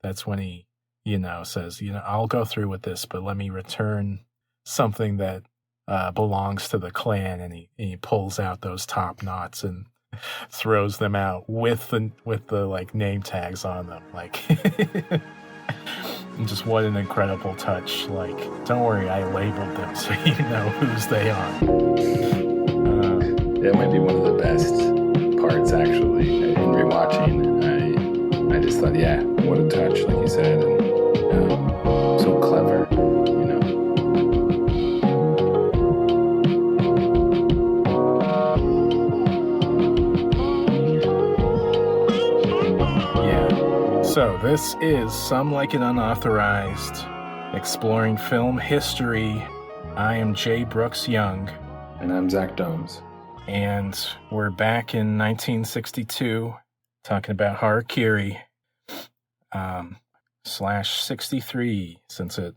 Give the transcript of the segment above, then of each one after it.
that's when he, says, I'll go through with this, but let me return something that belongs to the clan, and he pulls out those top knots and throws them out with the like name tags on them. Like, just what an incredible touch. Like, don't worry, I labeled them so you know whose they are. That might be one of the best parts, actually, in rewatching. I just thought, yeah, what a touch, like you said, and so clever, Yeah. So this is Some Like It Unauthorized, exploring film history. I am Jay Brooks Young. And I'm Zach Domes. And we're back in 1962, talking about Harakiri, /63, since it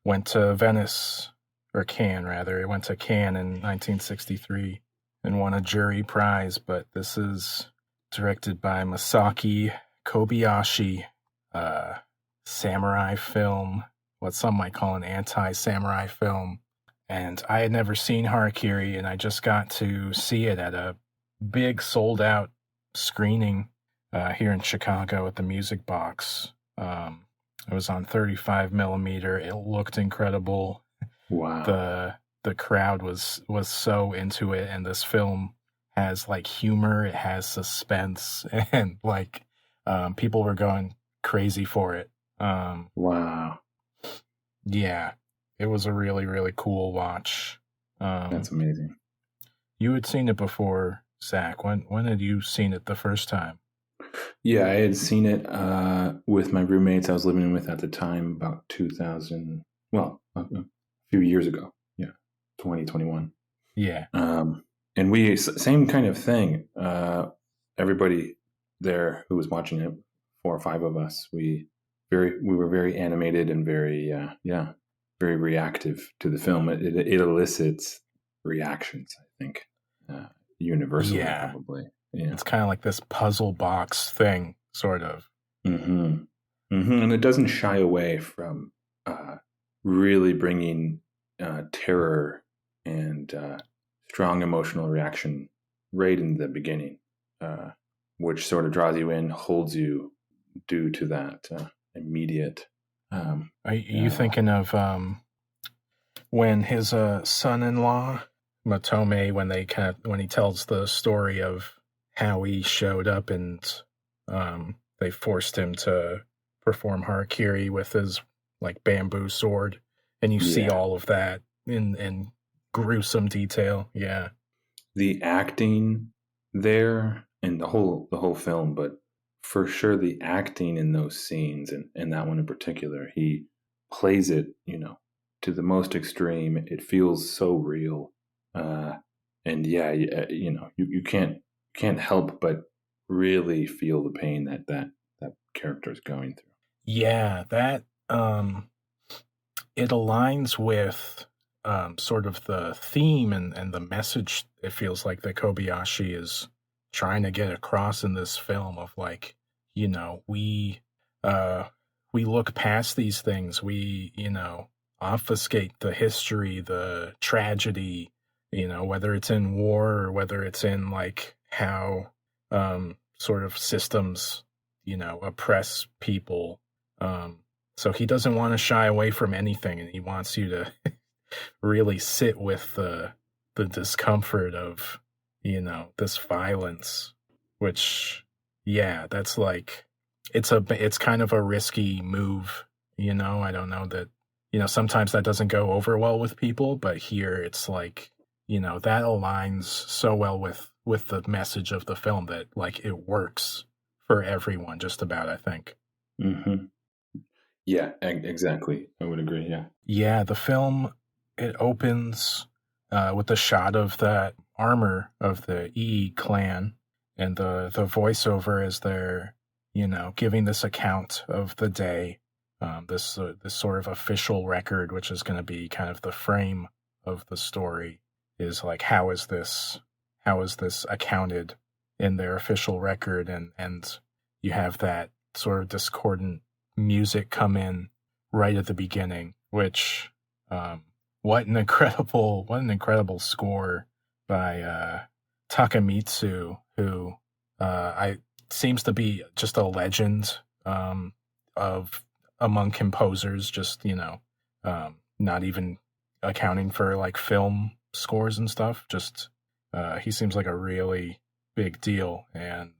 went to Venice, or Cannes, rather. It went to Cannes in 1963 and won a jury prize, but this is directed by Masaki Kobayashi, samurai film, what some might call an anti-samurai film. And I had never seen Harakiri, and I just got to see it at a big sold-out screening here in Chicago at the Music Box. It was on 35 millimeter. It looked incredible. Wow. The crowd was so into it, and this film has like humor, it has suspense, and like people were going crazy for it. Wow. Yeah. It was a really, really cool watch. That's amazing. You had seen it before, Zach. When had you seen it the first time? Yeah, I had seen it with my roommates I was living with at the time, about 2000, well, a few years ago. Yeah, 2021. Yeah. And we, same kind of thing. Everybody there who was watching it, 4 or 5 of us, we were very animated and very, very reactive to the film. It elicits reactions, I think, universally, probably. Yeah. It's kind of like this puzzle box thing, sort of. Mm-hmm. Mm-hmm. And it doesn't shy away from really bringing terror and strong emotional reaction right in the beginning, which sort of draws you in, holds you due to that immediate. Are you thinking of when his son-in-law Matome, when he tells the story of how he showed up and they forced him to perform Harakiri with his like bamboo sword, and you see all of that in gruesome detail. Yeah, the acting there and the whole film, but for sure the acting in those scenes and that one in particular, he plays it, to the most extreme. It feels so real, and you can't help but really feel the pain that character is going through. Yeah, that it aligns with sort of the theme and the message. It feels like that Kobayashi is trying to get across in this film of like, we look past these things. We, obfuscate the history, the tragedy, whether it's in war or whether it's in like how sort of systems, oppress people. So he doesn't want to shy away from anything, and he wants you to really sit with the discomfort of, this violence, which, that's like, it's kind of a risky move, I don't know that, sometimes that doesn't go over well with people, but here it's like, that aligns so well with the message of the film that like it works for everyone just about, I think. Mm-hmm. Yeah, exactly. I would agree. Yeah. Yeah. The film, it opens with the shot of that armor of the E clan, and the voiceover as they're, giving this account of the day, this sort of official record, which is going to be kind of the frame of the story, is like, how is this accounted in their official record? And you have that sort of discordant music come in right at the beginning, which what an incredible score by Takamitsu, who I seems to be just a legend of among composers, just not even accounting for like film scores and stuff. Just he seems like a really big deal, and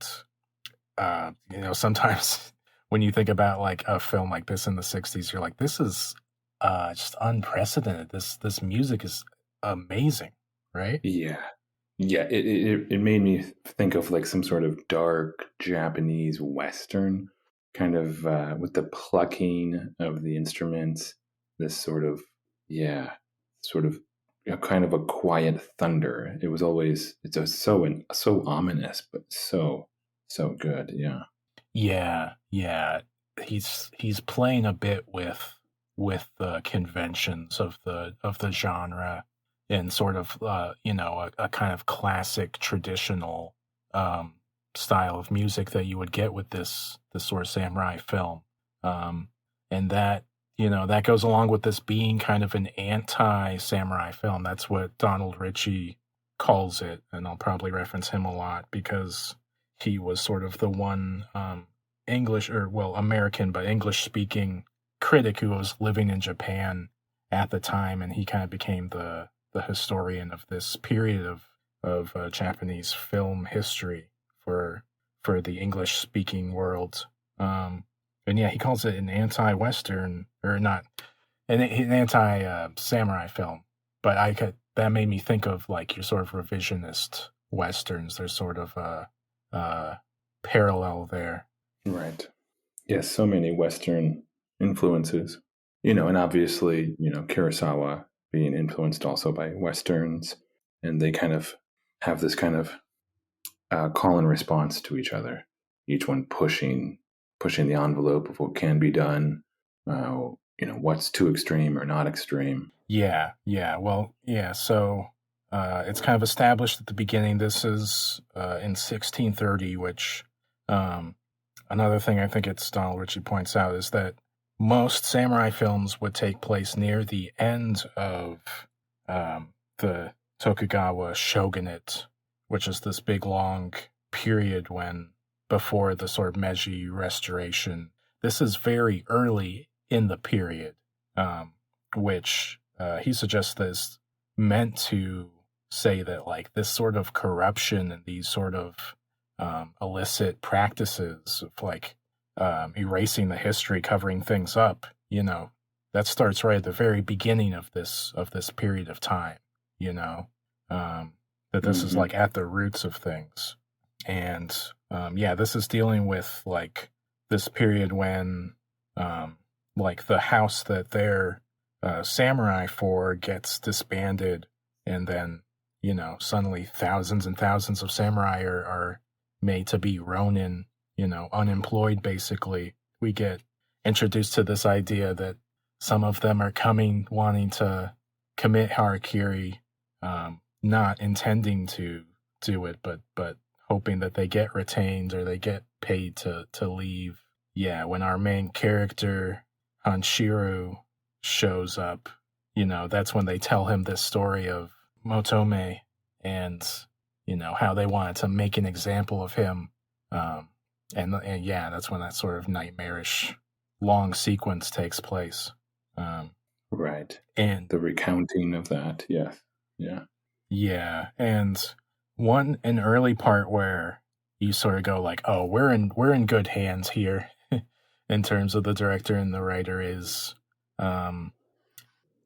sometimes when you think about like a film like this in the 60s, you're like, this is just unprecedented. This music is amazing, right? Yeah. Yeah, it made me think of like some sort of dark Japanese Western, kind of with the plucking of the instruments, this sort of, yeah, sort of, kind of a quiet thunder. It's so ominous, but so good. Yeah. Yeah. He's playing a bit with the conventions of the genre in sort of a kind of classic traditional style of music that you would get with this sort of samurai film, and that goes along with this being kind of an anti-samurai film. That's what Donald Ritchie calls it, and I'll probably reference him a lot because he was sort of the one American but English speaking critic who was living in Japan at the time, and he kind of became the historian of this period of Japanese film history for the English speaking world. And yeah, he calls it an anti-Western, or not an anti-samurai film. But that made me think of like your sort of revisionist Westerns. There's sort of a parallel there. Right. Yes, so many Western influences, and obviously, Kurosawa being influenced also by Westerns, and they kind of have this kind of call and response to each other, each one pushing the envelope of what can be done, what's too extreme or not extreme. Yeah. Well, yeah. So it's kind of established at the beginning. This is in 1630, which another thing I think it's Donald Ritchie points out is that most samurai films would take place near the end of the Tokugawa shogunate, which is this big long period before the sort of Meiji Restoration. This is very early in the period, which he suggests is meant to say that like this sort of corruption and these sort of illicit practices of like erasing the history, covering things up, that starts right at the very beginning of this period of time, that this is like at the roots of things. And this is dealing with like this period when like the house that they're samurai for gets disbanded, and then suddenly thousands and thousands of samurai are made to be ronin, unemployed basically. We get introduced to this idea that some of them are coming wanting to commit harakiri, not intending to do it, but hoping that they get retained or they get paid to leave. Yeah, when our main character Hanshiro shows up, that's when they tell him this story of Motome and how they wanted to make an example of him. And yeah, that's when that sort of nightmarish long sequence takes place. Right. And the recounting of that. Yeah. Yeah. Yeah. And an early part where you sort of go like, oh, we're in good hands here in terms of the director and the writer is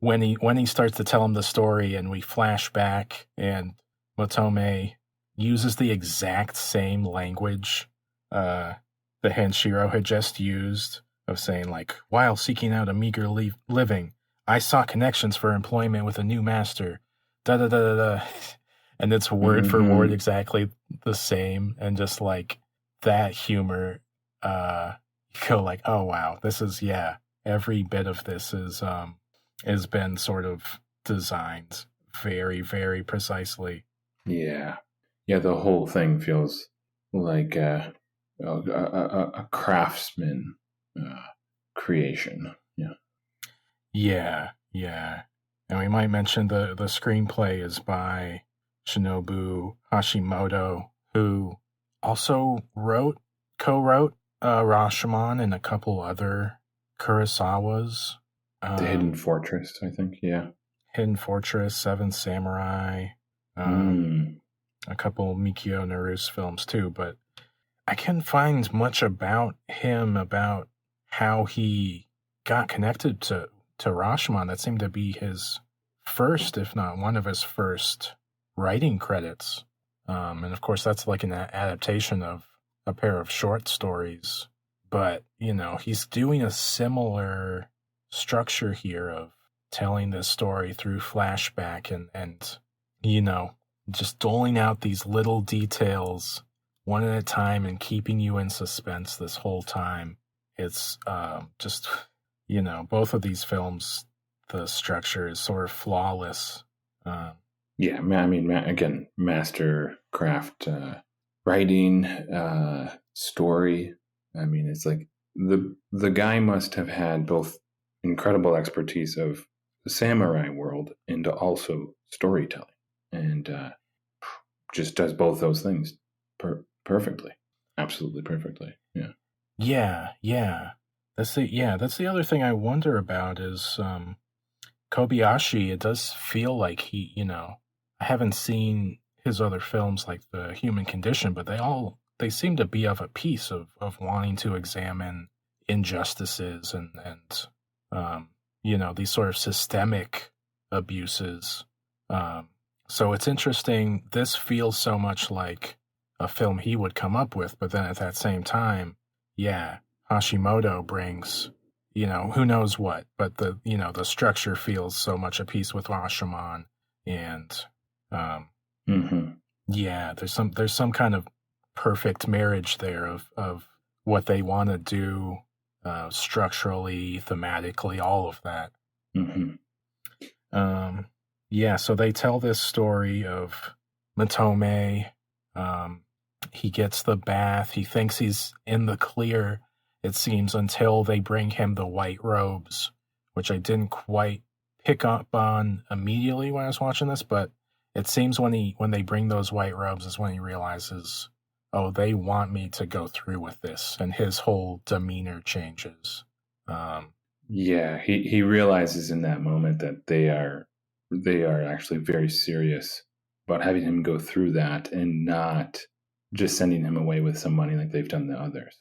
when he starts to tell him the story and we flash back and Motome uses the exact same language that Hanshiro had just used of saying like, while seeking out a meager living, I sought connections for employment with a new master. Da da da da da. And it's word for word exactly the same, and just like that humor, you go like, oh wow, this is every bit of this has been sort of designed very, very precisely. Yeah. The whole thing feels like a craftsman creation. Yeah. Yeah. And we might mention the screenplay is by Shinobu Hashimoto, who also co-wrote Rashomon and a couple other Kurosawas. The Hidden Fortress, I think. Yeah. Hidden Fortress, Seven Samurai, a couple Mikio Naru's films too. But I can't find much about him, about how he got connected to Rashomon. That seemed to be his first, if not one of his first, writing credits. And of course, that's like an adaptation of a pair of short stories. But, he's doing a similar structure here of telling this story through flashback and just doling out these little details one at a time and keeping you in suspense this whole time. It's just, both of these films, the structure is sort of flawless. Yeah, I mean, again, mastercraft writing, story. I mean, it's like the guy must have had both incredible expertise of the samurai world and also storytelling, and just does both those things perfectly, absolutely perfectly. Yeah. That's the other thing I wonder about is Kobayashi. It does feel like he, I haven't seen his other films like The Human Condition, but they seem to be of a piece of wanting to examine injustices and these sort of systemic abuses. So it's interesting. This feels so much like a film he would come up with, but then at that same time, Hashimoto brings, who knows what, but the structure feels so much a piece with Rashomon, and there's some kind of perfect marriage there of what they want to do structurally, thematically, all of that. So they tell this story of Matome. He gets the bath. He thinks he's in the clear, it seems, until they bring him the white robes, which I didn't quite pick up on immediately when I was watching this, but it seems when they bring those white robes is when he realizes, oh, they want me to go through with this, and his whole demeanor changes. He realizes in that moment that they are actually very serious about having him go through that and not just sending him away with some money like they've done the others.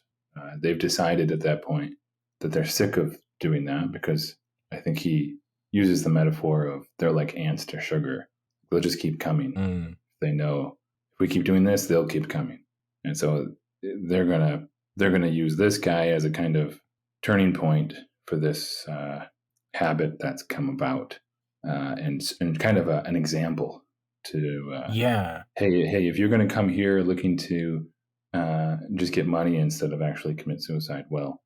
They've decided at that point that they're sick of doing that, because I think he uses the metaphor of they're like ants to sugar. They'll just keep coming. They know if we keep doing this, they'll keep coming. And so they're gonna use this guy as a kind of turning point for this habit that's come about, and kind of an example to hey, if you're going to come here looking to just get money instead of actually commit suicide, we'll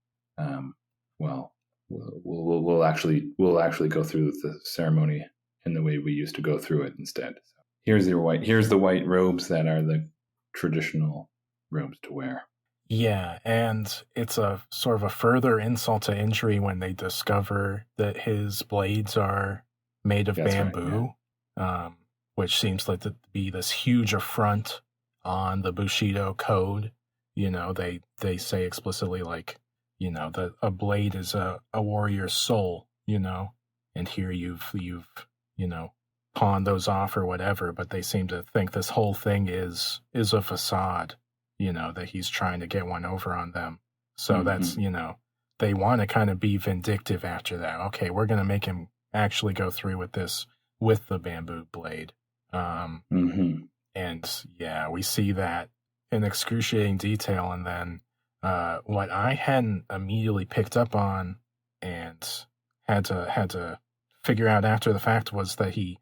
actually go through the ceremony in the way we used to go through it instead. So here's the white robes that are the traditional robes to wear. Yeah, and it's a sort of a further insult to injury when they discover that his blades are made of bamboo, which seems like to be this huge affront on the Bushido code. They say explicitly, like, that a blade is a warrior's soul, and here you've pawned those off or whatever, but they seem to think this whole thing is a facade, that he's trying to get one over on them. So that's, they want to kind of be vindictive after that. Okay, we're going to make him actually go through with this with the bamboo blade. And we see that in excruciating detail. And then what I hadn't immediately picked up on and had to figure out after the fact was that he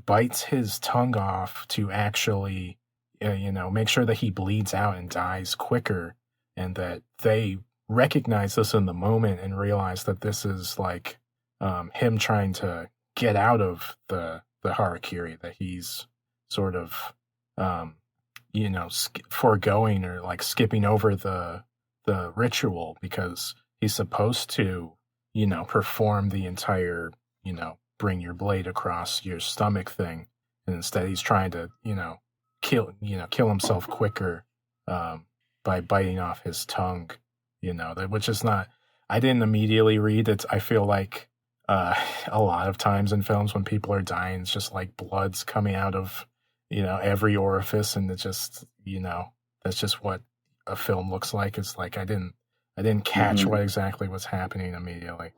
bites his tongue off to actually make sure that he bleeds out and dies quicker, and that they recognize this in the moment and realize that this is like him trying to get out of the Harakiri, that he's sort of foregoing or like skipping over the ritual because he's supposed to, you know, perform the entire, you know, bring your blade across your stomach thing, and instead he's trying to, you know, kill himself quicker by biting off his tongue, you know, which is not. I didn't immediately read it. I feel like a lot of times in films when people are dying, it's just like blood's coming out of, you know, every orifice, and it's just, you know, that's just what a film looks like. It's like I didn't catch what exactly was happening immediately.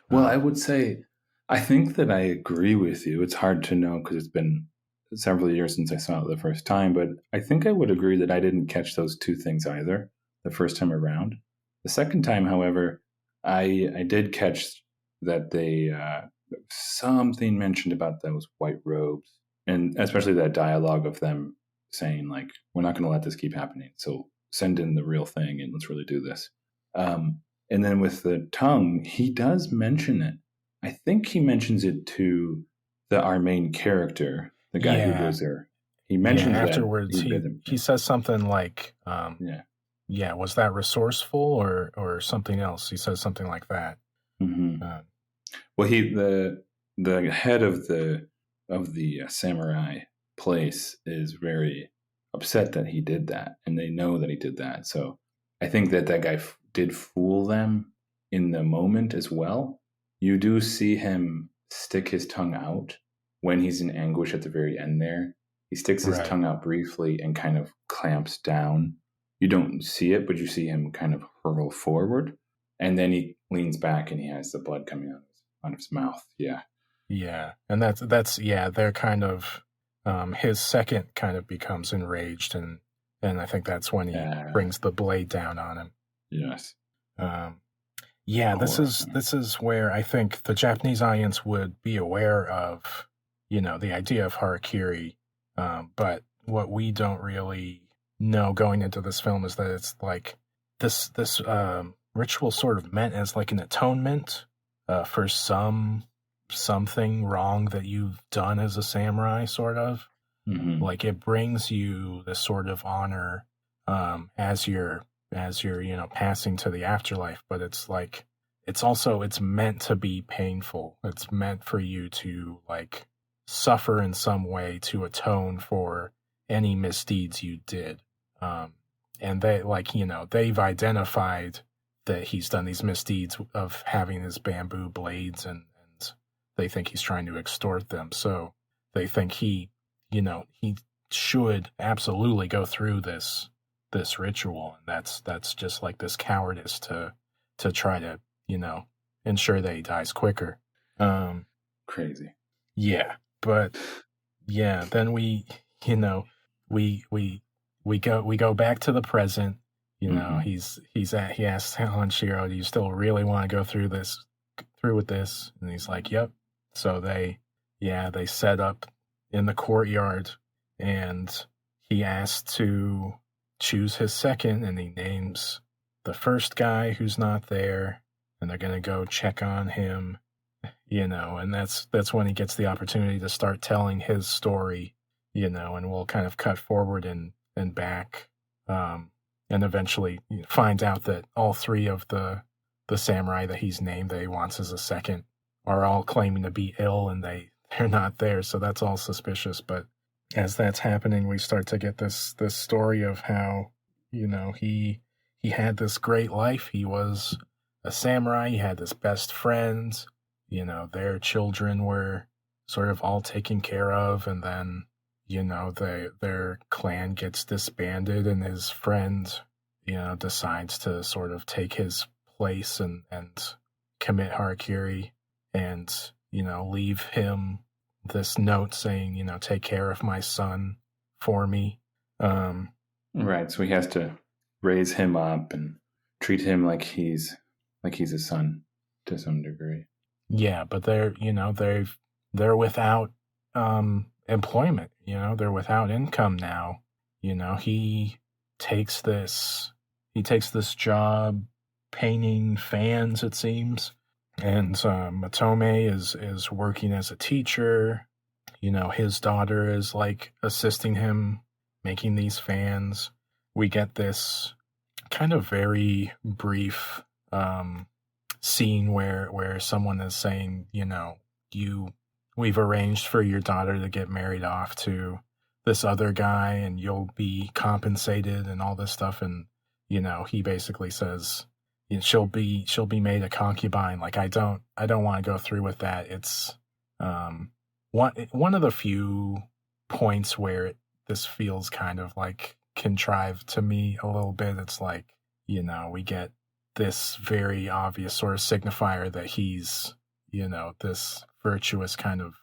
Well, I would say, I think that I agree with you. It's hard to know because it's been several years since I saw it the first time, but I think I would agree that I didn't catch those two things either the first time around. The second time, however, I did catch that they something mentioned about those white robes, and especially that dialogue of them saying like, "We're not going to let this keep happening. So send in the real thing and let's really do this." And then with the tongue, he does mention it. I think he mentions it to our main character, the guy who goes there. He mentions afterwards. He says something like, yeah, was that resourceful or something else? He says something like that. Mm-hmm. Well, the head of the samurai place is very upset that he did that, and they know that he did that. So I think that guy did fool them in the moment as well. You do see him stick his tongue out when he's in anguish at the very end there. He sticks his tongue out briefly and kind of clamps down. You don't see it, but you see him kind of hurl forward. And then he leans back and he has the blood coming out of his mouth. Yeah. Yeah. And that's they're kind of, his second kind of becomes enraged, and I think that's when he brings the blade down on him. Yes. This is where I think the Japanese audience would be aware of, you know, the idea of harakiri, but what we don't really know going into this film is that it's like this ritual sort of meant as like an atonement for something wrong that you've done as a samurai, sort of. Mm-hmm. Like it brings you this sort of honor as you're you know passing to the afterlife, but it's like it's meant to be painful. It's meant for you to like suffer in some way to atone for any misdeeds you did. And they, like, you know, they've identified that he's done these misdeeds of having his bamboo blades, and they think he's trying to extort them. So they think he should absolutely go through this ritual. And that's just like this cowardice to try to, you know, ensure that he dies quicker. Crazy. Yeah. But yeah, then we go back to the present. You know, mm-hmm. He asks Hanshiro, "Do you still really want to go through with this?" And he's like, "Yep." So they set up in the courtyard, and he asks to choose his second, and he names the first guy who's not there, and they're gonna go check on him, you know, and that's when he gets the opportunity to start telling his story, you know, and we'll kind of cut forward and back, and eventually find out that all three of the samurai that he's named that he wants as a second are all claiming to be ill, and they're not there, so that's all suspicious. But as that's happening, we start to get this story of how, you know, he had this great life. He was a samurai. He had his best friends. You know, their children were sort of all taken care of, and then, you know, their clan gets disbanded, and his friend, you know, decides to sort of take his place and commit harakiri, and, you know, leave him this note saying, you know, take care of my son for me. Right. So he has to raise him up and treat him like he's a son to some degree. Yeah, but they're without employment, you know, they're without income now. You know, he takes this job painting fans, it seems. And Matome is working as a teacher. You know, his daughter is like assisting him making these fans. We get this kind of very brief um, scene where someone is saying, we've arranged for your daughter to get married off to this other guy and you'll be compensated and all this stuff. And, he basically says, she'll be made a concubine. Like, I don't want to go through with that. It's, one of the few points where this feels kind of like contrived to me a little bit. It's like, we get this very obvious sort of signifier that he's, this virtuous kind of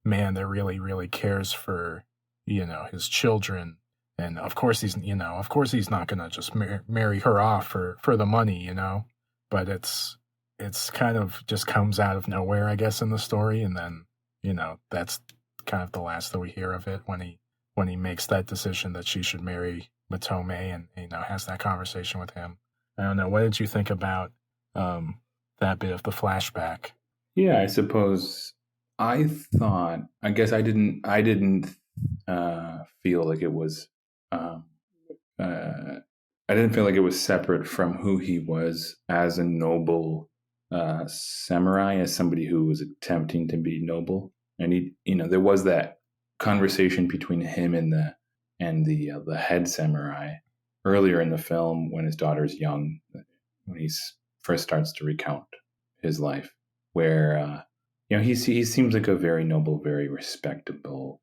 man that really, really cares for, his children. And of course he's not going to just marry her off for the money, but it's kind of just comes out of nowhere, I guess, in the story. And then, that's kind of the last that we hear of it when he makes that decision that she should marry Matome and, has that conversation with him. I don't know. What did you think about that bit of the flashback? Yeah, I suppose I guess I didn't feel like it was, I didn't feel like it was separate from who he was as a noble samurai, as somebody who was attempting to be noble. And there was that conversation between him and the head samurai earlier in the film when his daughter's young, when he first starts to recount his life, where he seems like a very noble, very respectable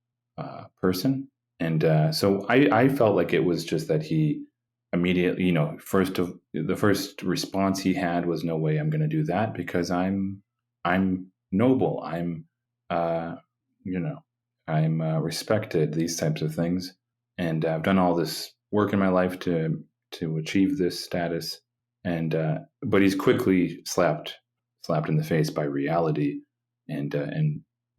person. And so I felt like it was just that he immediately, the first response he had was, no way I'm going to do that, because I'm noble. I'm respected, these types of things. And I've done all this work in my life to achieve this status. And but he's quickly slapped in the face by reality, and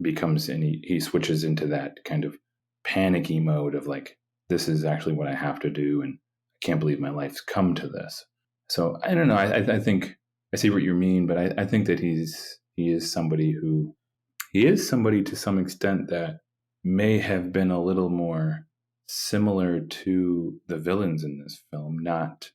he switches into that kind of panicky mode of like, this is actually what I have to do, and I can't believe my life's come to this. So I don't know. I think I see what you mean, but I think that he is somebody to some extent that may have been a little more similar to the villains in this film, not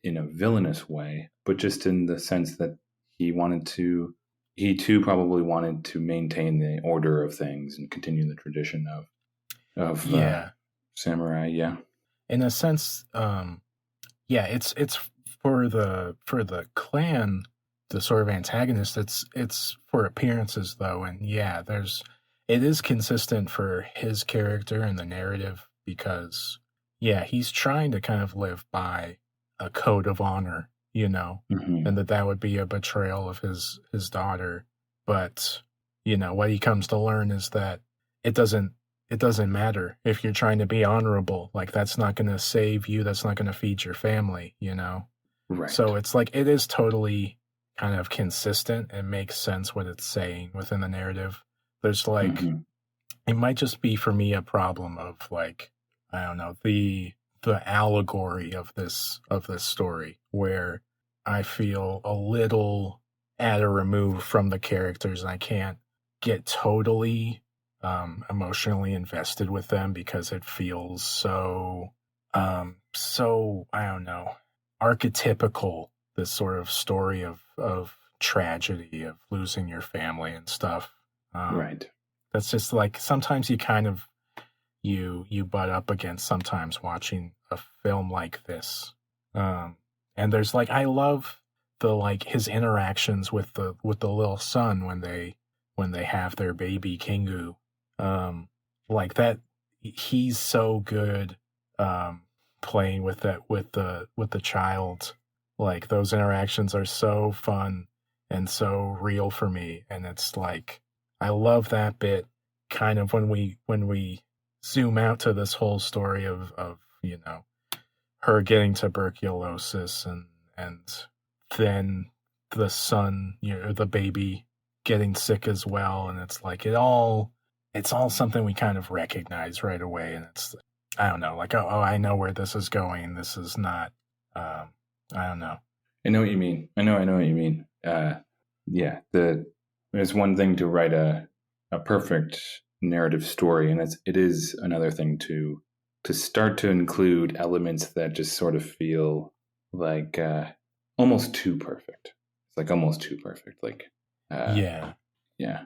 in a villainous way, but just in the sense that he too probably wanted to maintain the order of things and continue the tradition of samurai. Yeah, in a sense, it's for the clan, the sort of antagonist. It's for appearances though, and it is consistent for his character and the narrative, because he's trying to kind of live by a code of honor, mm-hmm. and that would be a betrayal of his daughter. But what he comes to learn is that it doesn't matter if you're trying to be honorable. Like, that's not going to save you. That's not going to feed your family, Right. So it's like, it is totally kind of consistent and makes sense what it's saying within the narrative. There's like, mm-hmm. It might just be for me a problem of like, I don't know, the allegory of this story, where I feel a little at a remove from the characters, and I can't get totally emotionally invested with them, because it feels so I don't know, archetypical, this sort of story of tragedy, of losing your family and stuff. Right. That's just like, sometimes you kind of you butt up against sometimes watching a film like this. And there's like, I love his interactions with the little son when they have their baby Kingu. Like that, he's so good playing with the child. Like, those interactions are so fun and so real for me, and it's like, I love that bit, kind of when we zoom out to this whole story of her getting tuberculosis, and then the son, the baby getting sick as well, and it's like, it's all something we kind of recognize right away, and it's, I don't know, like, oh, I know where this is going. This is not, I don't know. I know what you mean. I know what you mean. There's one thing to write a perfect narrative story, and it is another thing to start to include elements that just sort of feel like almost too perfect. It's like almost too perfect. Like, Yeah. yeah,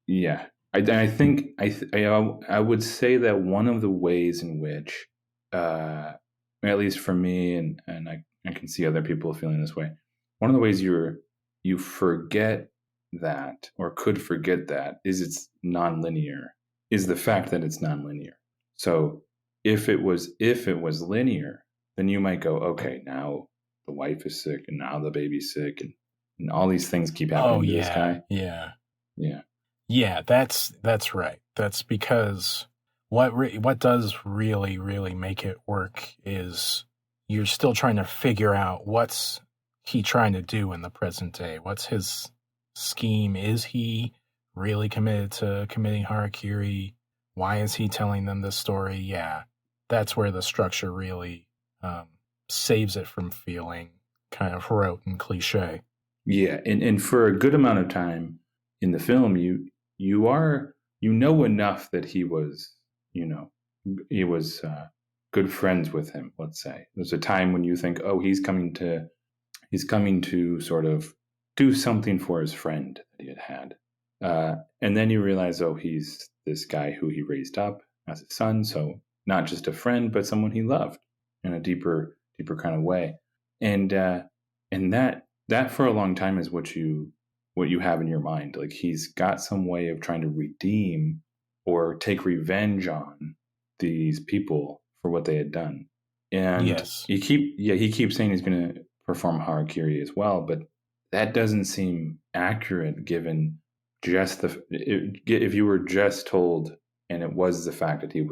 yeah. I think I would say that one of the ways in which, at least for me, and I can see other people feeling this way. One of the ways you forget that, or could forget that, is it's nonlinear. Is the fact that it's nonlinear. So if it was linear, then you might go, okay, now the wife is sick, and now the baby's sick, and all these things keep Oh happening to this yeah, guy. yeah, Yeah. yeah. That's right. That's because what does really make it work is you're still trying to figure out what's he trying to do in the present day. What's his scheme? Is he really committed to committing harakiri? Why is he telling them this story? Yeah, that's where the structure really um, saves it from feeling kind of rote and cliche. Yeah, and for a good amount of time in the film, you know enough that you know he was good friends with him. Let's say there's a time when you think, oh, he's coming to sort of do something for his friend that he had, and then you realize, oh, he's this guy who he raised up as a son, so not just a friend, but someone he loved in a deeper kind of way, and that for a long time is what you have in your mind. Like he's got some way of trying to redeem or take revenge on these people for what they had done. And Yes. he keeps saying he's going to perform harakiri as well, but that doesn't seem accurate given just if you were just told and it was the fact that he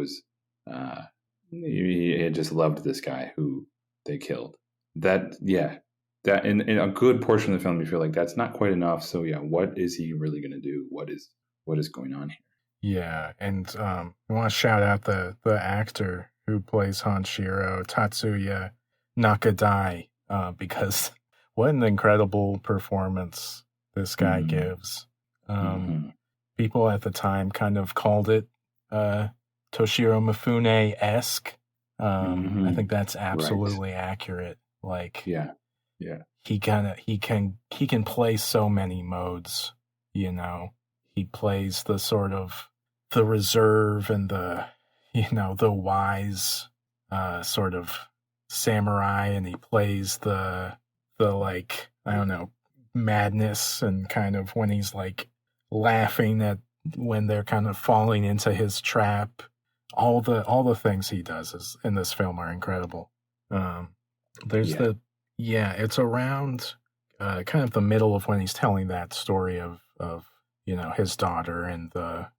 had just loved this guy who they killed. That that in a good portion of the film you feel like that's not quite enough. So yeah, what is he really going to do? What is going on here? Yeah, and I want to shout out the actor who plays Hanshiro, Tatsuya Nakadai, because what an incredible performance this guy gives. People at the time kind of called it Toshiro Mifune-esque. I think that's absolutely accurate. Like, yeah, he can play so many modes, you know. He plays the sort of the reserve and the the wise sort of samurai, and he plays the like, I don't know, madness, and kind of when he's like laughing at when they're kind of falling into his trap. All the things he does in this film are incredible. There's it's around kind of the middle of when he's telling that story of his daughter and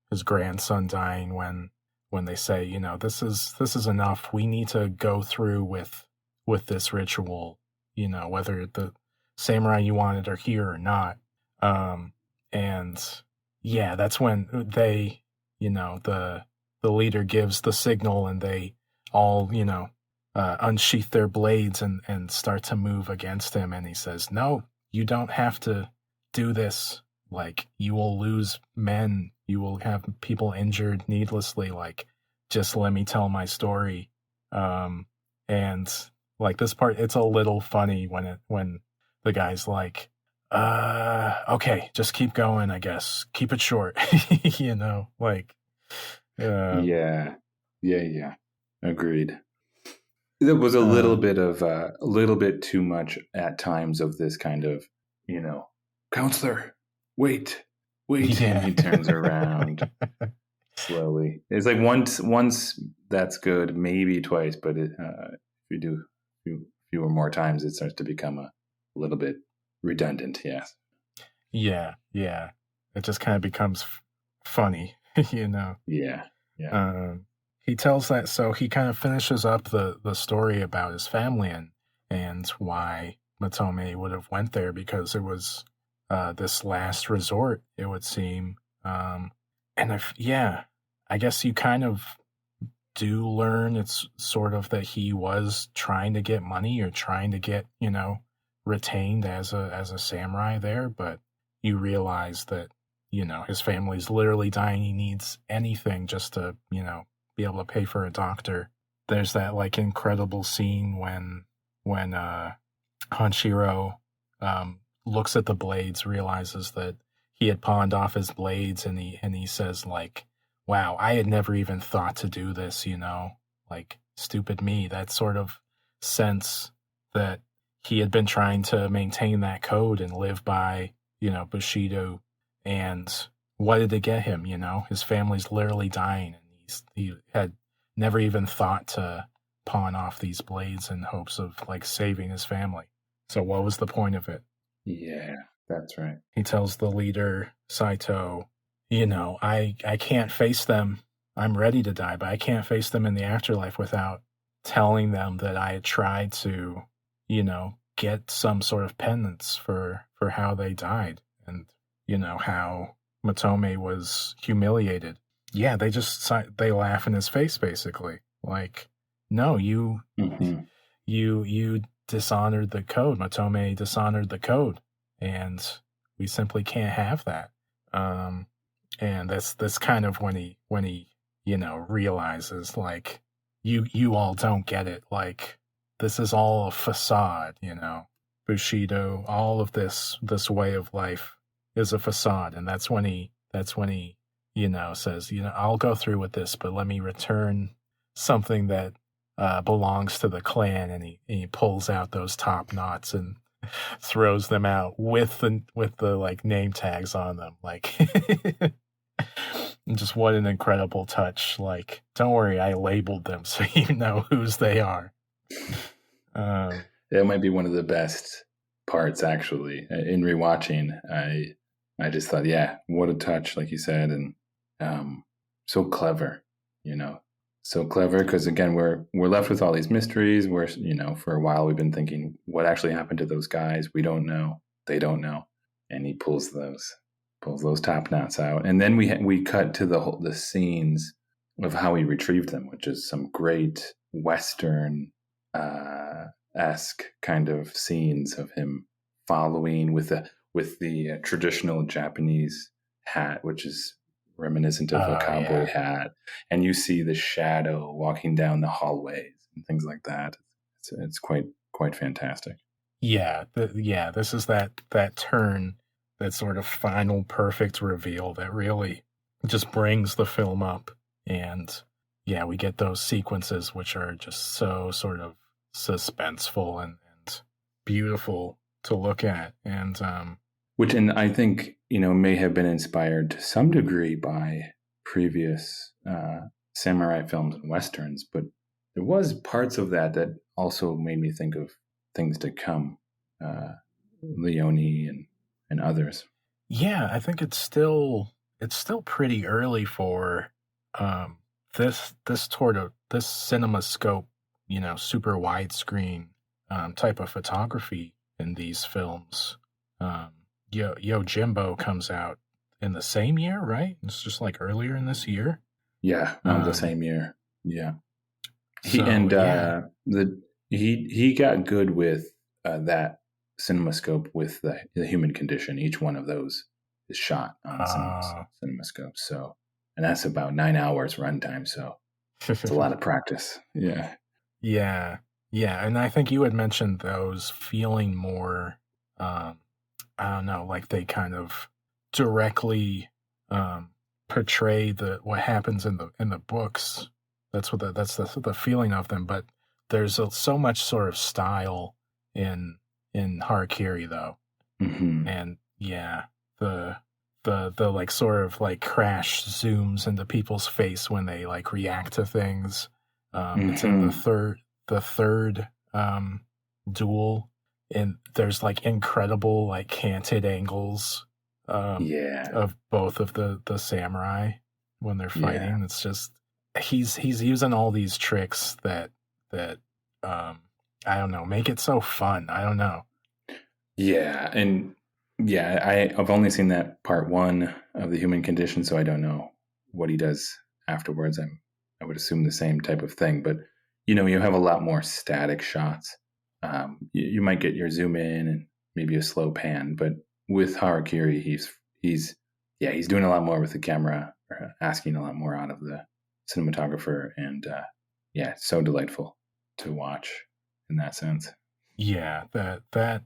his grandson dying, when they say, this is enough. We need to go through with this ritual, whether the samurai you wanted are here or not. And yeah, that's when they, the leader gives the signal, and they all, unsheath their blades and start to move against him. And he says, no, you don't have to do this. Like, you will lose men. You will have people injured needlessly. Like, just let me tell my story. And like this part, it's a little funny when the guy's like, okay, just keep going, I guess. Keep it short. Like, yeah. Agreed. There was a little bit too much at times of this kind of, counselor, wait. Yeah. And he turns around slowly. It's like once that's good, maybe twice, but if you do fewer more times, it starts to become a little bit redundant. Yes. Yeah. It just kind of becomes funny, Yeah. He tells that, so he kind of finishes up the story about his family and why Matome would have went there, because it was this last resort, it would seem. And I guess you kind of do learn it's sort of that he was trying to get money, or trying to get, retained as a samurai there, but you realize that, his family's literally dying. He needs anything just to, be able to pay for a doctor. There's that like incredible scene when Hanshiro looks at the blades, realizes that he had pawned off his blades, and he says like, "Wow, I had never even thought to do this, like stupid me." That sort of sense that he had been trying to maintain that code and live by, Bushido, and what did it get him? His family's literally dying, and he had never even thought to pawn off these blades in hopes of like saving his family. So what was the point of it? Yeah, that's right. He tells the leader, Saito, I can't face them. I'm ready to die, but I can't face them in the afterlife without telling them that I had tried to, get some sort of penance for how they died, and, how Matome was humiliated. Yeah, they laugh in his face, basically. Like, no, you dishonored the code. Matome dishonored the code, and we simply can't have that. And that's kind of when he realizes, like, you all don't get it. Like, this is all a facade. Bushido, all of this way of life is a facade, and that's when he says, I'll go through with this, but let me return something that belongs to the clan, and he pulls out those top knots and throws them out with the like name tags on them, like. Just what an incredible touch. Like, don't worry, I labeled them so you know whose they are. It might be one of the best parts, actually. In rewatching, I just thought, yeah, what a touch, like you said, and so clever, so clever, because again, we're left with all these mysteries. We're, for a while we've been thinking, what actually happened to those guys? We don't know. They don't know, and he pulls those top knots out, and then we cut to the scenes of how he retrieved them, which is some great Western esque kind of scenes of him following with the traditional Japanese hat, which is reminiscent of a cowboy hat, and you see the shadow walking down the hallways and things like that. It's quite fantastic. Yeah, this is that turn, that sort of final perfect reveal that really just brings the film up. And yeah, we get those sequences which are just so sort of suspenseful and beautiful to look at. And and I think, may have been inspired to some degree by previous samurai films and westerns, but there was parts of that also made me think of things to come, Leone and others. Yeah, I think it's still pretty early for this CinemaScope, super widescreen type of photography in these films. Yojimbo comes out in the same year, right? It's just like earlier in this year. Yeah, the same year. Yeah. He got good with that CinemaScope with the human condition. Each one of those is shot on CinemaScope. So, and that's about 9 hours runtime. So it's a lot of practice. Yeah. Yeah. Yeah. And I think you had mentioned those feeling more, I don't know, like they kind of directly portray what happens in the books. That's the feeling of them. But there's so much sort of style in Harakiri, though. Mm-hmm. And yeah, the like sort of like crash zooms into people's face when they like react to things. It's in the third duel, and there's like incredible like canted angles of both of the samurai when they're fighting. Yeah. It's just he's using all these tricks that I don't know, make it so fun. I don't know. Yeah, and yeah, I've only seen that part one of the human condition, so I don't know what he does afterwards. I would assume the same type of thing, but you have a lot more static shots. You might get your zoom in and maybe a slow pan, but with Harakiri, he's doing a lot more with the camera, asking a lot more out of the cinematographer, and it's so delightful to watch in that sense. Yeah, that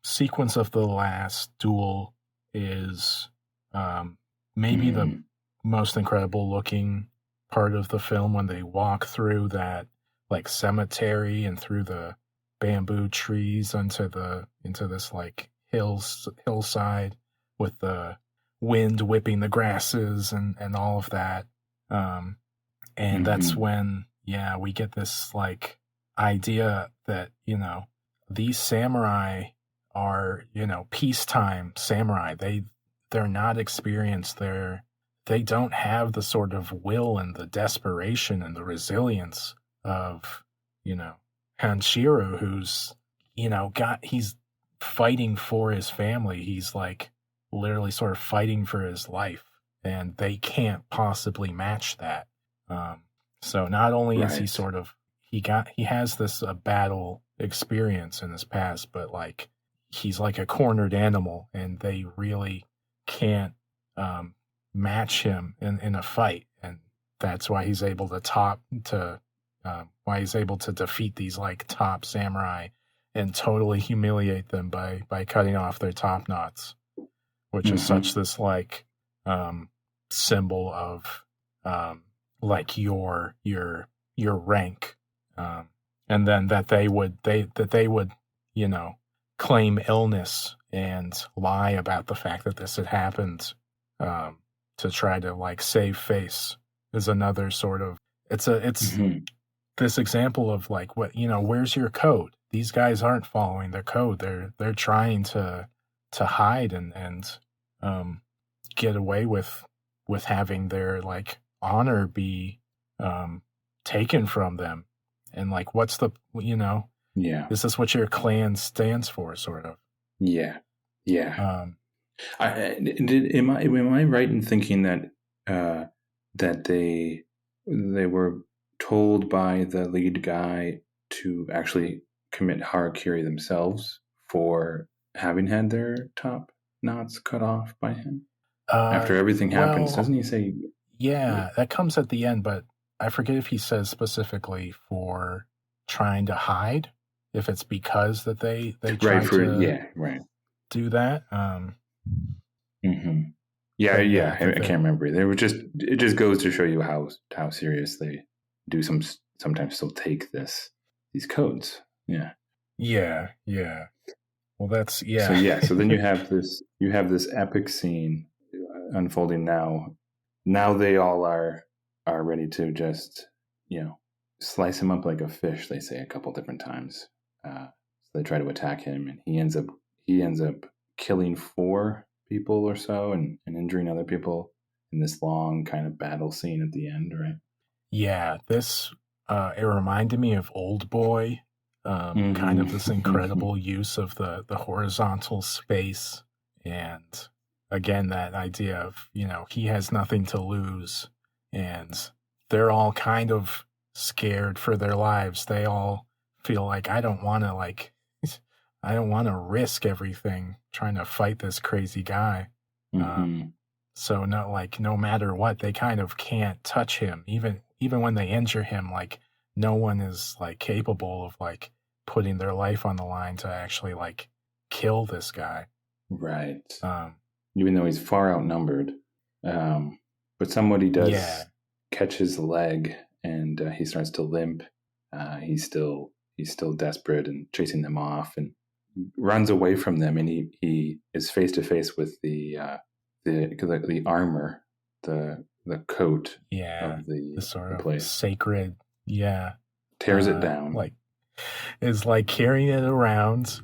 sequence of the last duel is um, maybe the Mm, most incredible looking part of the film when they walk through that like cemetery and through the bamboo trees into this like hillside with the wind whipping the grasses and all of that. Um, and that's hmm when we get this like idea that these samurai are peacetime samurai. They're not experienced. They don't have the sort of will and the desperation and the resilience of you know Hanshiro, who's he's fighting for his family. He's like literally sort of fighting for his life, and they can't possibly match that. um, so not only is he Right. sort of he has this battle experience in his past, but like he's like a cornered animal, and they really can't um, match him in a fight, and that's why he's able to why he's able to defeat these like top samurai and totally humiliate them by cutting off their top knots, which is such hmm this like um, symbol of um, like your rank, um, and then that they would you know claim illness and lie about the fact that this had happened, um, to try to like save face is another sort of it's hmm this example of like what where's your code? These guys aren't following their code. They're trying to hide and um, get away with having their like honor be um, taken from them. And like, what's the Yeah. is this what your clan stands for? Sort of. Yeah. Yeah. Um, Am I right in thinking that uh, that they were told by the lead guy to actually commit harakiri themselves for having had their top knots cut off by him uh, after everything happens? well, Doesn't he say? yeah, that comes at the end, but I forget if he says specifically for trying to hide, if it's because that they Right, tried for to yeah, right. do that. hmm Yeah, But yeah. yeah, I can't remember. They were just. It just goes to show you how serious they do sometimes still take these codes. Yeah. yeah. Well, that's So yeah, yeah. So then you have this epic scene unfolding now. Now they all are ready to just slice him up like a fish. They say a couple different times. So they try to attack him, and he ends up killing 4 people or so, and injuring other people in this long kind of battle scene at the end, right? yeah. This it reminded me of Old Boy, kind of this Mm-hmm. incredible use of the horizontal space, and again that idea of he has nothing to lose, and they're all kind of scared for their lives. They all feel like I don't want to like I don't want to risk everything trying to fight this crazy guy. Um, hmm so no matter what, they kind of can't touch him. Even when they injure him, like no one is like capable of like putting their life on the line to actually like kill this guy. Right. Um, Even though he's far outnumbered. Um, but somebody yeah, does catch his leg, and he starts to limp. He's still desperate and chasing them off, and runs away from them. And he is face to face with the armor, the coat yeah, of the the sort the of place. sacred, yeah, Tears it down. like is like carrying it around,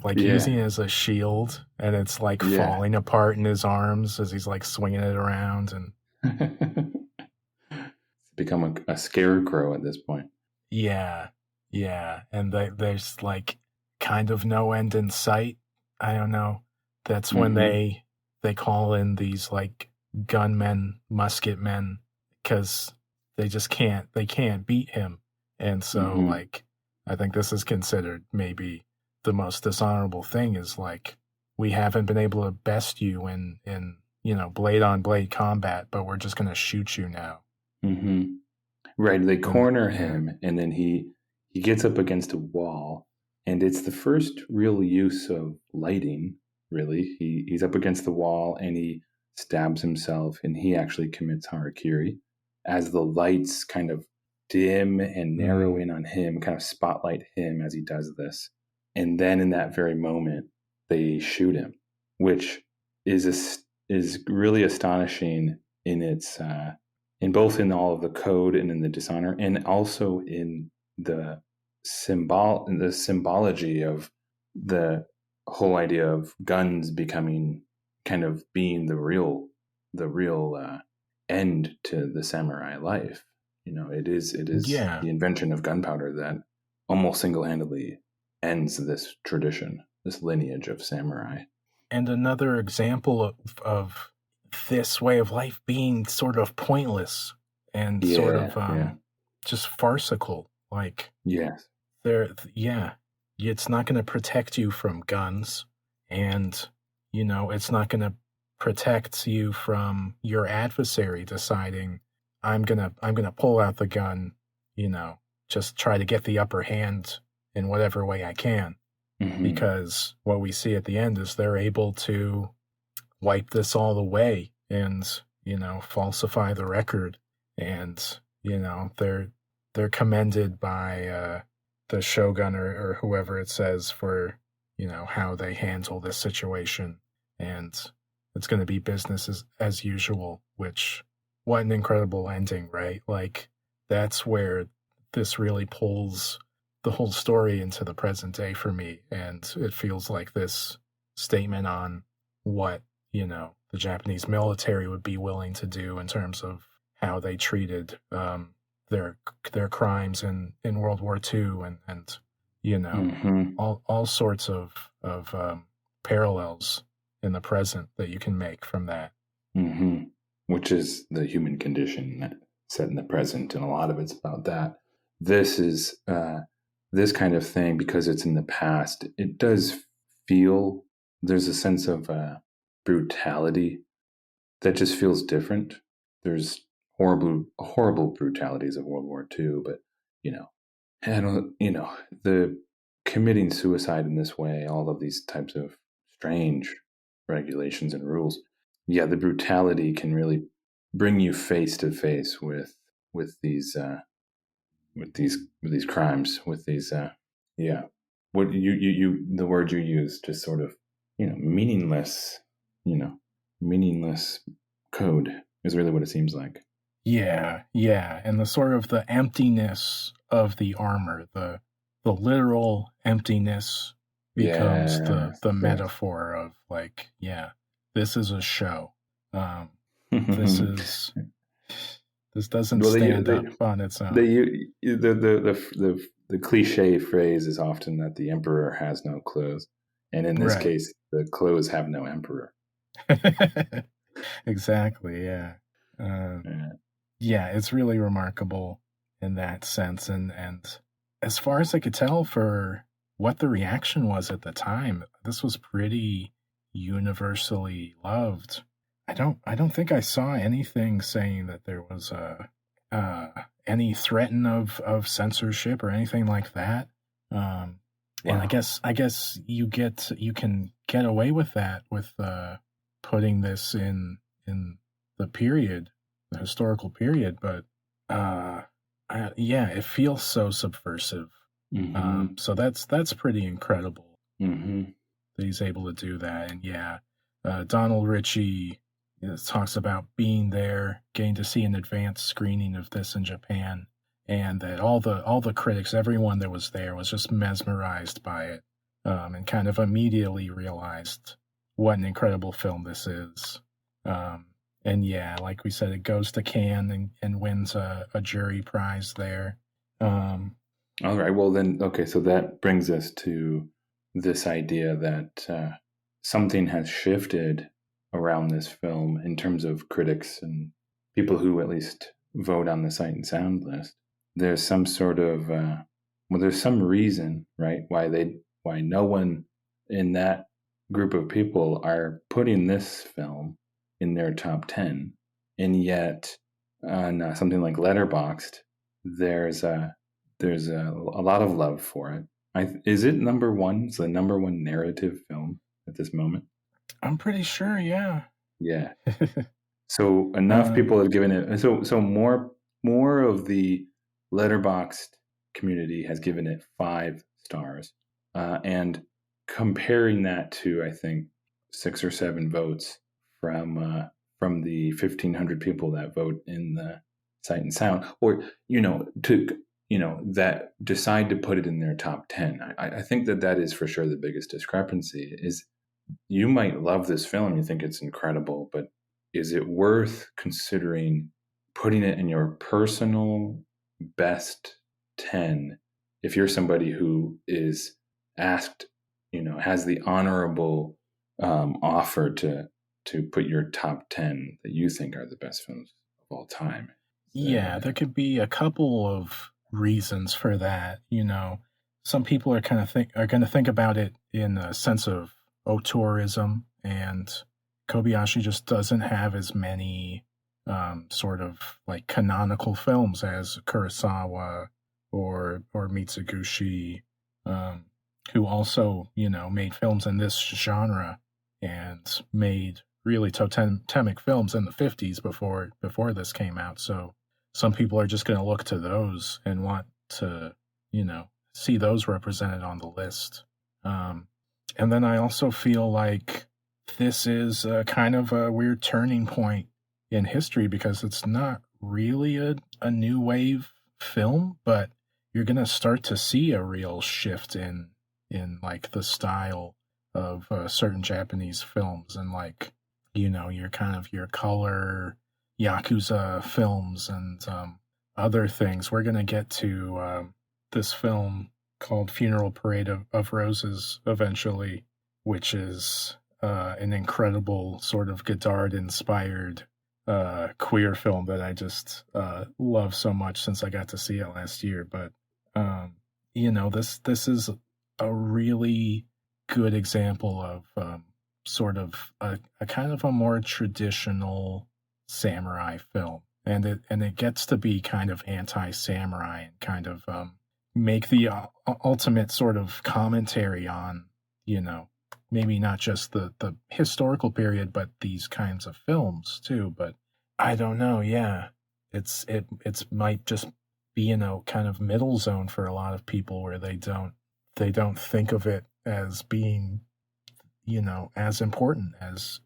like using Yeah, it as a shield, and it's like yeah. falling apart in his arms as he's like swinging it around, and Become a scarecrow at this point. yeah, yeah, and there's like kind of no end in sight. I don't know. That's when hmm they call in these like gunmen, musket men, because they can't beat him, and so hmm like I think this is considered maybe the most dishonorable thing is like we haven't been able to best you in blade on blade combat, but we're just gonna shoot you now, hmm Right, they and corner yeah. him, and then he gets up against a wall, And it's the first real use of lighting, really. He's up against the wall and he stabs himself, and he actually commits harakiri as the lights kind of dim and narrow in on him, kind of spotlight him as he does this. And then in that very moment, they shoot him, which is really astonishing in its in both in all of the code and in the dishonor, and also in the symbology of the whole idea of guns becoming kind of being the real end to the samurai life. It is Yeah. the invention of gunpowder that almost single-handedly ends this tradition, this lineage of samurai. And another example of this way of life being sort of pointless and sort of just farcical. Like, yes, it's not going to protect you from guns, and it's not going to protect you from your adversary deciding I'm gonna pull out the gun, just try to get the upper hand in whatever way I can. Because what we see at the end is they're able to wipe this all away and falsify the record, and they're commended by the shogun or whoever it says for how they handle this situation, and it's going to be business as usual. Which, what an incredible ending, right? Like, that's where this really pulls the whole story into the present day for me, and it feels like this statement on what the Japanese military would be willing to do in terms of how they treated their crimes in World War II, and all sorts of parallels in the present that you can make from that. Which is the human condition set in the present, and a lot of it's about that. This is this kind of thing, because it's in the past, it does feel, there's a sense of brutality that just feels different. There's horrible brutalities of World War II, but the committing suicide in this way, all of these types of strange regulations and rules, the brutality can really bring you face to face with these crimes, with these what you the word you use, just sort of meaningless code is really what it seems like. Yeah, and the sort of the emptiness of the armor, the literal emptiness becomes the metaphor of, like, this is a show. This doesn't stand up on its own. The cliche phrase is often that the emperor has no clothes, and in this case, the clothes have no emperor. Exactly. Yeah. It's really remarkable in that sense, and as far as I could tell, for what the reaction was at the time, this was pretty universally loved. I don't think I saw anything saying that there was any threat of censorship or anything like that. And I guess you can get away with that with putting this in the period, the historical period, but it feels so subversive. So that's pretty incredible that he's able to do that. And Donald Ritchie talks about being there, getting to see an advanced screening of this in Japan, and that all the critics, everyone that was there, was just mesmerized by it, and kind of immediately realized what an incredible film this is. And like we said, it goes to Cannes and wins a jury prize there. All right. Well, then, okay. So that brings us to this idea that something has shifted around this film in terms of critics and people who at least vote on the Sight and Sound list. There's some sort of there's some reason, right, why no one in that group of people are putting this film in their top 10, and yet on something like Letterboxd, there's a lot of love for it. Is it number one? It's the number one narrative film at this moment. I'm pretty sure, yeah. Yeah. So enough uh, people have given it. So more of the letterboxd community has given it 5 stars, and comparing that to, I think, 6 or 7 votes from the 1,500 people that vote in the Sight and Sound, or that decide to put it in their top 10. I think that is for sure the biggest discrepancy. Is you might love this film, you think it's incredible, but is it worth considering putting it in your personal best 10 if you're somebody who is asked, has the honorable offer to put your top 10 that you think are the best films of all time? yeah, there could be a couple of reasons for that. Some people are going to think about it in a sense of auteurism, and Kobayashi just doesn't have as many sort of like canonical films as Kurosawa or Mitsugushi, who also made films in this genre and made really totemic films in the 50s before this came out. So some people are just going to look to those and want to see those represented on the list. And then I also feel like this is a kind of a weird turning point in history, because it's not really a new wave film, but you're going to start to see a real shift in like the style of certain Japanese films, and like your kind of your color Yakuza films and other things. We're going to get to this film called Funeral Parade of Roses eventually, which is an incredible sort of Godard-inspired queer film that I just love so much since I got to see it last year. But this is a really good example of sort of a kind of a more traditional samurai film, and it gets to be kind of anti-samurai and kind of make the ultimate sort of commentary on maybe not just the historical period, but these kinds of films too. But I don't know. Yeah, it's might just be in a kind of middle zone for a lot of people where they don't think of it as being as important as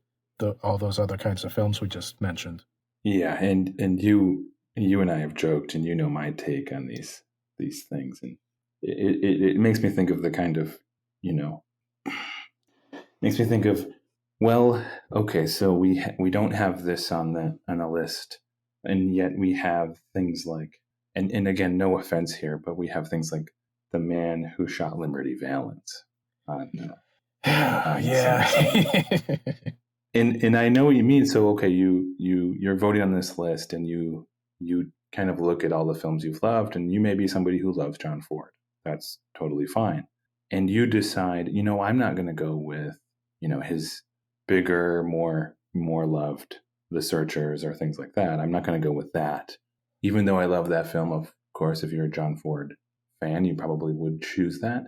all those other kinds of films we just mentioned. Yeah, and you and I have joked, and my take on these things, and it makes me think of the kind of makes me think of, well, okay, so we don't have this on a list, and yet we have things like, and again, no offense here, but we have things like The Man Who Shot Liberty Valance on Yeah. and I know what you mean. So okay, you're voting on this list, and you kind of look at all the films you've loved, and you may be somebody who loves John Ford. That's totally fine. And you decide, I'm not going to go with his bigger, more loved The Searchers or things like that. I'm not going to go with that, even though I love that film. Of course, if you're a John Ford fan, you probably would choose that.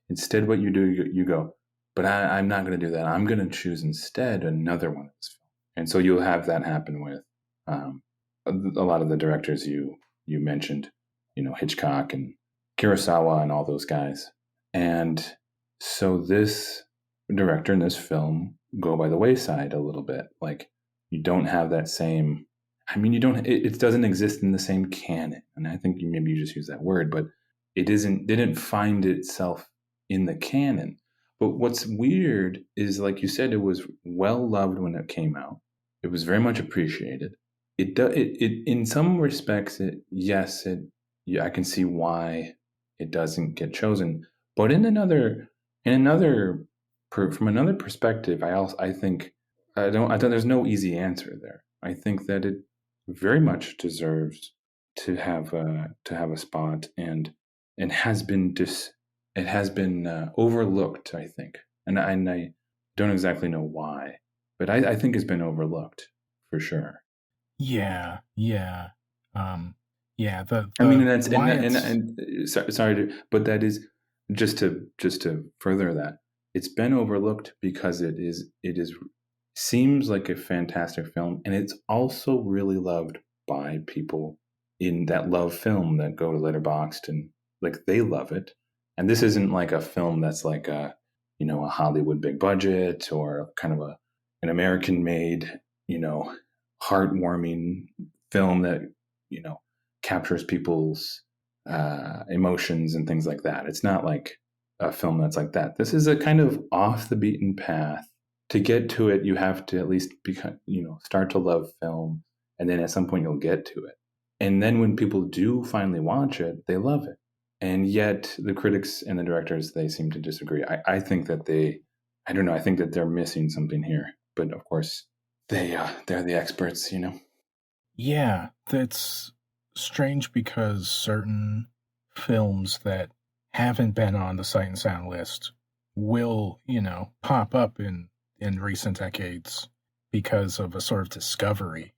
Instead, what you do, you go, but I'm not going to do that. I'm going to choose instead another one of his films. And so you'll have that happen with a lot of the directors you mentioned, Hitchcock and Kurosawa and all those guys. And so this director and this film go by the wayside a little bit. Like, you don't have that same, it doesn't exist in the same canon. And I think maybe you just use that word, but it didn't find itself in the canon. But what's weird is, like you said, it was well loved when it came out. It was very much appreciated. It in some respects, I can see why it doesn't get chosen. But from another perspective, I think there's no easy answer there. I think that it very much deserves to have a spot, and has been overlooked, I think, and I don't exactly know why, but I think it's been overlooked for sure. Yeah, yeah, yeah. I mean, and Why it's sorry, but that is just to further that, it's been overlooked because it is seems like a fantastic film, and it's also really loved by people in that love film that go to letterboxd, and like they love it. And this isn't like a film that's like a Hollywood big budget, or kind of an American made, heartwarming film that you know captures people's emotions and things like that. It's not like a film that's like that. This is a kind of off the beaten path. To get to it, you have to at least become, start to love film, and then at some point you'll get to it. And then when people do finally watch it, they love it. And yet the critics and the directors, they seem to disagree. I think that I don't know, I think that they're missing something here. But of course, they're the experts. Yeah, that's strange because certain films that haven't been on the Sight and Sound list will, pop up in recent decades because of a sort of discovery.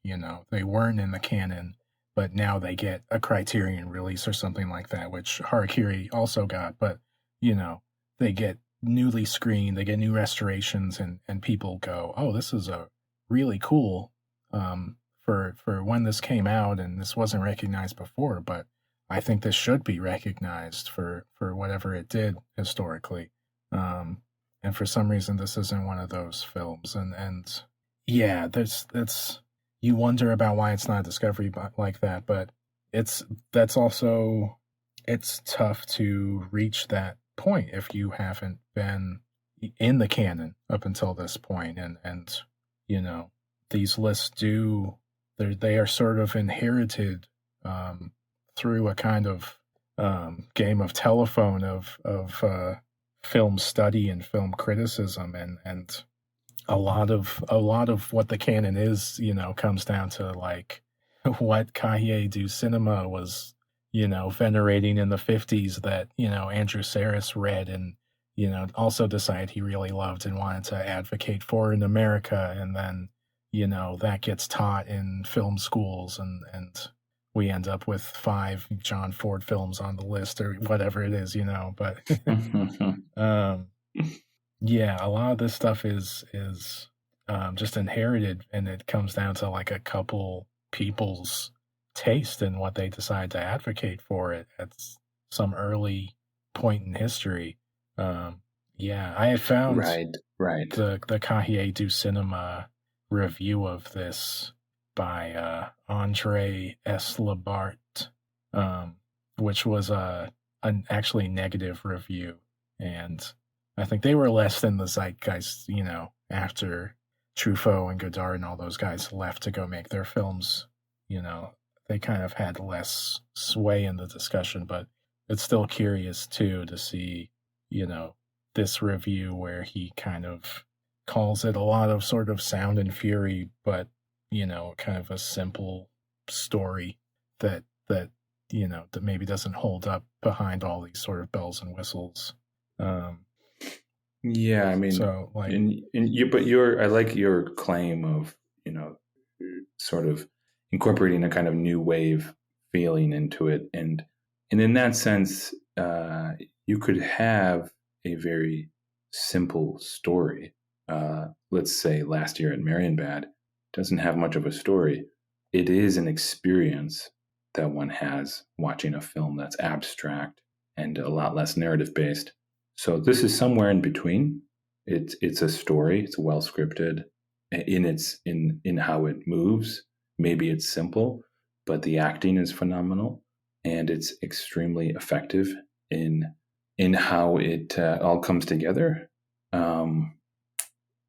They weren't in the canon, but now they get a Criterion release or something like that, which Harakiri also got. But they get newly screened, they get new restorations, and people go, "Oh, this is a really cool." For when this came out, and this wasn't recognized before, but I think this should be recognized for whatever it did historically. And for some reason, this isn't one of those films. And yeah, that's you wonder about why it's not a discovery like that, but it's tough to reach that point if you haven't been in the canon up until this point. And these lists they are sort of inherited through a kind of game of telephone of film study and film criticism, and a lot of what the canon is, comes down to like what Cahiers du Cinema was, venerating in the 50s that, Andrew Sarris read and, also decided he really loved and wanted to advocate for in America. And then, that gets taught in film schools, and we end up with 5 John Ford films on the list or whatever it is, but yeah, a lot of this stuff is just inherited, and it comes down to like a couple people's taste and what they decide to advocate for it at some early point in history. Yeah, I have found right. the Cahiers du Cinema review of this by Andre S. Labart, which was an actually negative review, and I think they were less than the zeitgeist, after Truffaut and Godard and all those guys left to go make their films. They kind of had less sway in the discussion, but it's still curious too to see, this review where he kind of calls it a lot of sort of sound and fury, but, kind of a simple story that that maybe doesn't hold up behind all these sort of bells and whistles. Yeah, I mean, so like, I like your claim of, sort of incorporating a kind of new wave feeling into it, and in that sense, you could have a very simple story. Let's say Last Year at Marienbad doesn't have much of a story. It is an experience that one has watching a film that's abstract and a lot less narrative based. So this is somewhere in between. It's a story. It's well scripted in how it moves. Maybe it's simple, but the acting is phenomenal, and it's extremely effective in how it all comes together.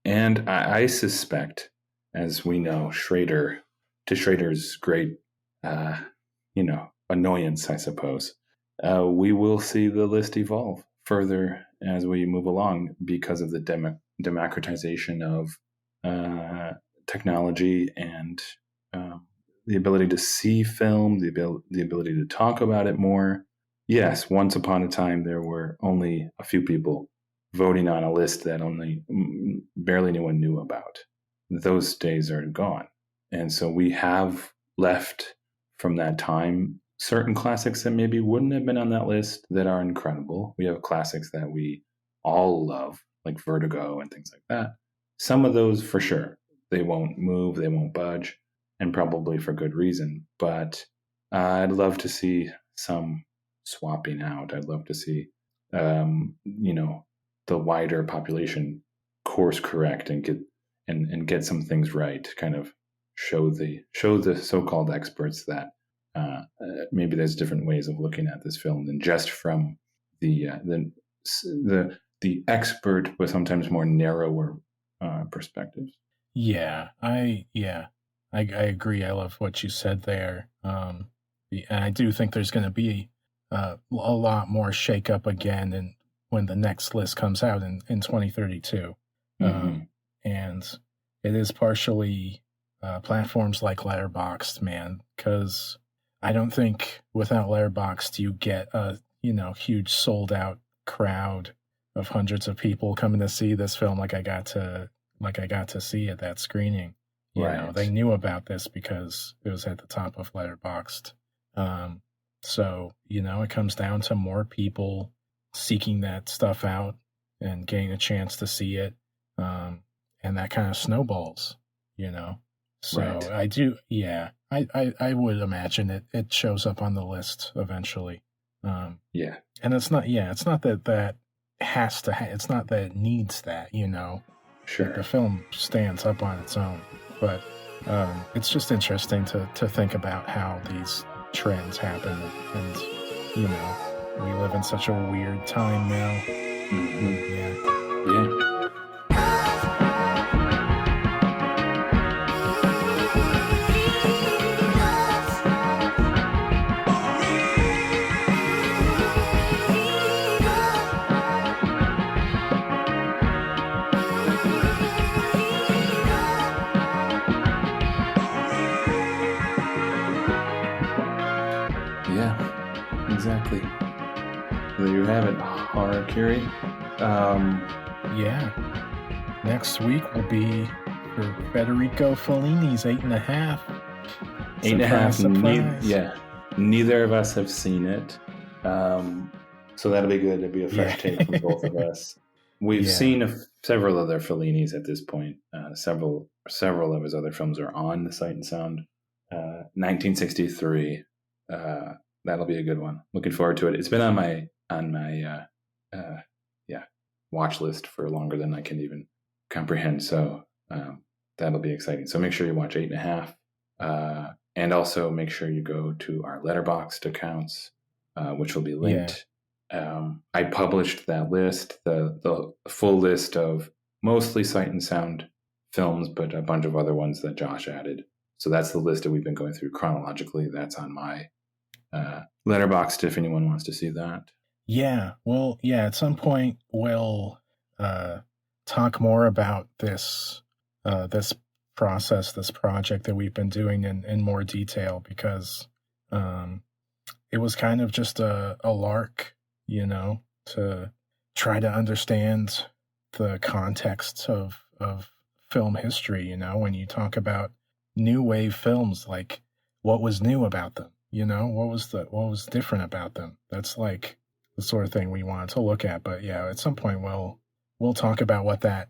And I suspect, as we know, to Schrader's great, annoyance, I suppose, we will see the list evolve further as we move along because of the democratization of technology and the ability to see film, the ability to talk about it more. Yes, once upon a time, there were only a few people voting on a list that only barely anyone knew about. Those days are gone. And so we have left from that time certain classics that maybe wouldn't have been on that list that are incredible. We have classics that we all love, like Vertigo and things like that. Some of those, for sure, they won't move, they won't budge, and probably for good reason. But I'd love to see some swapping out. I'd love to see, the wider population course correct and get some things right. Kind of show the so-called experts that maybe there's different ways of looking at this film than just from the expert, but sometimes more narrower perspectives. Yeah, I agree. I love what you said there. And I do think there's going to be a lot more shakeup again, and when the next list comes out in 2032, and it is partially platforms like Letterboxd, man, because I don't think without Letterboxd you get a huge sold out crowd of hundreds of people coming to see this film like I got to see at that screening. You know, they knew about this because it was at the top of Letterboxd. So, it comes down to more people seeking that stuff out and getting a chance to see it. And that kind of snowballs, So I do, I would imagine it shows up on the list eventually. And it's not that has to, it's not that it needs that, Sure. Like the film stands up on its own, but it's just interesting to think about how these trends happen, and we live in such a weird time now. Yeah. Exactly. There you have it, Harakiri. Next week will be for Federico Fellini's 8.5. 8.5. Neither of us have seen it, so that'll be good. It'll be a fresh take from both of us. We've seen several other Fellinis at this point. Several of his other films are on the Sight and Sound. 1963. That'll be a good one. Looking forward to it. It's been on my watch list for longer than I can even comprehend. So that'll be exciting. So make sure you watch 8.5, and also make sure you go to our Letterboxd accounts, which will be linked. I published that list, the full list of mostly Sight and Sound films, but a bunch of other ones that Josh added. So that's the list that we've been going through chronologically. That's on my Letterboxd if anyone wants to see that. At some point we'll talk more about this process, this project that we've been doing in more detail, because it was kind of just a lark, to try to understand the context of film history. When you talk about new wave films, like what was new about them? What was different about them? That's like the sort of thing we wanted to look at. But at some point we'll talk about what that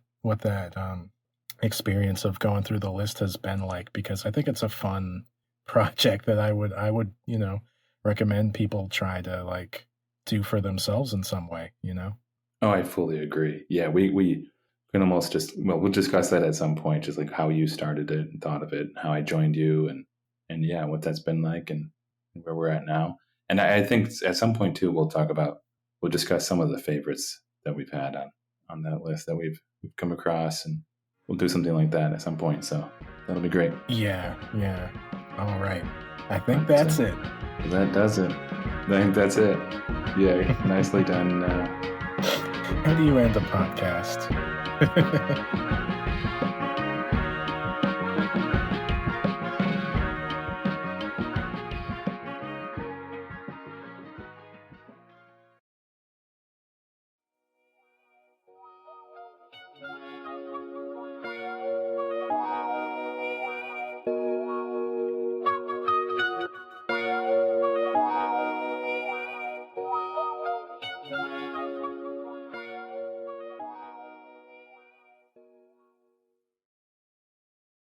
experience of going through the list has been like, because I think it's a fun project that I would recommend people try to like do for themselves in some way. Oh, I fully agree. We can almost we'll discuss that at some point, just like how you started it and thought of it, and how I joined you, and what that's been like, and where we're at now. And I think at some point too, we'll discuss some of the favorites that we've had on that list that we've come across, and we'll do something like that at some point. So that'll be great. Yeah. All right. I think that's it. That does it. I think that's it. Yeah, nicely done. How do you end a podcast?